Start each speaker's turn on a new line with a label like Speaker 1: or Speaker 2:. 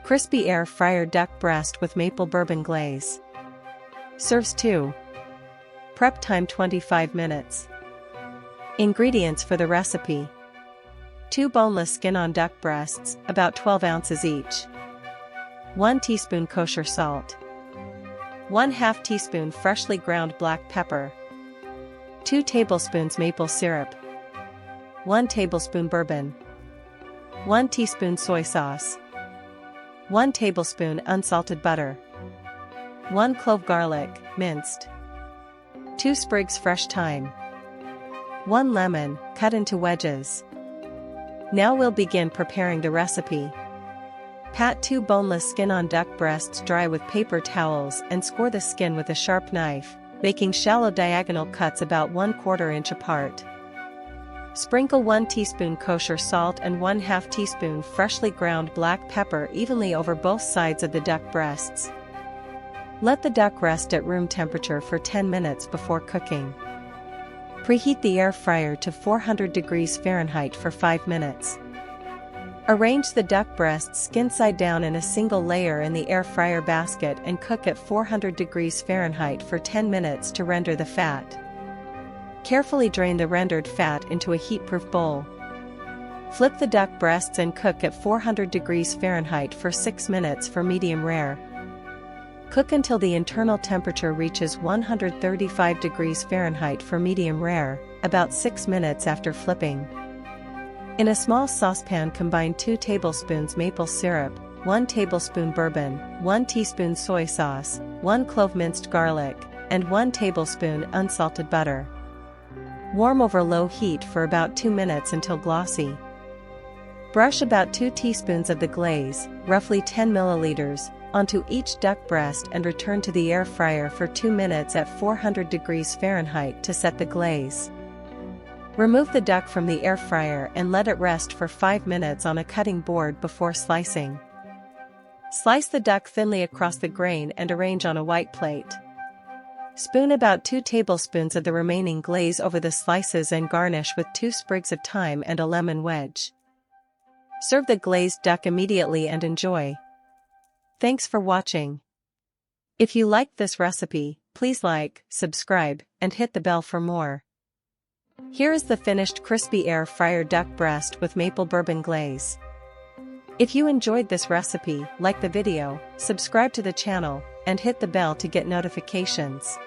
Speaker 1: Crispy air fryer duck breast with maple bourbon glaze. Serves 2. Prep time 25 minutes. Ingredients for the recipe: 2 boneless skin-on duck breasts, about 12 ounces each. 1 teaspoon kosher salt. 1/2 teaspoon freshly ground black pepper. 2 tablespoons maple syrup. 1 tablespoon bourbon. 1 teaspoon soy sauce. 1 tablespoon unsalted butter. 1 clove garlic, minced. 2 sprigs fresh thyme. 1 lemon, cut into wedges. Now we'll begin preparing the recipe. Pat 2 boneless skin-on duck breasts dry with paper towels and score the skin with a sharp knife, making shallow diagonal cuts about 1/4 inch apart. Sprinkle 1 teaspoon kosher salt and 1/2 teaspoon freshly ground black pepper evenly over both sides of the duck breasts. Let the duck rest at room temperature for 10 minutes before cooking. Preheat the air fryer to 400 degrees Fahrenheit for 5 minutes. Arrange the duck breasts skin side down in a single layer in the air fryer basket and cook at 400 degrees Fahrenheit for 10 minutes to render the fat. Carefully drain the rendered fat into a heat-proof bowl. Flip the duck breasts and cook at 400 degrees Fahrenheit for 6 minutes for medium rare. Cook until the internal temperature reaches 135 degrees Fahrenheit for medium rare, about 6 minutes after flipping. In a small saucepan, combine 2 tablespoons maple syrup, 1 tablespoon bourbon, 1 teaspoon soy sauce, 1 clove minced garlic, and 1 tablespoon unsalted butter. Warm over low heat for about 2 minutes until glossy. Brush about 2 teaspoons of the glaze, roughly 10 milliliters, onto each duck breast and return to the air fryer for 2 minutes at 400 degrees Fahrenheit to set the glaze. Remove the duck from the air fryer and let it rest for 5 minutes on a cutting board before slicing. Slice the duck thinly across the grain and arrange on a white plate. Spoon about 2 tablespoons of the remaining glaze over the slices and garnish with 2 sprigs of thyme and a lemon wedge. Serve the glazed duck immediately and enjoy. Thanks for watching. If you liked this recipe, please like, subscribe, and hit the bell for more. Here is the finished crispy air fryer duck breast with maple bourbon glaze. If you enjoyed this recipe, like the video, subscribe to the channel, and hit the bell to get notifications.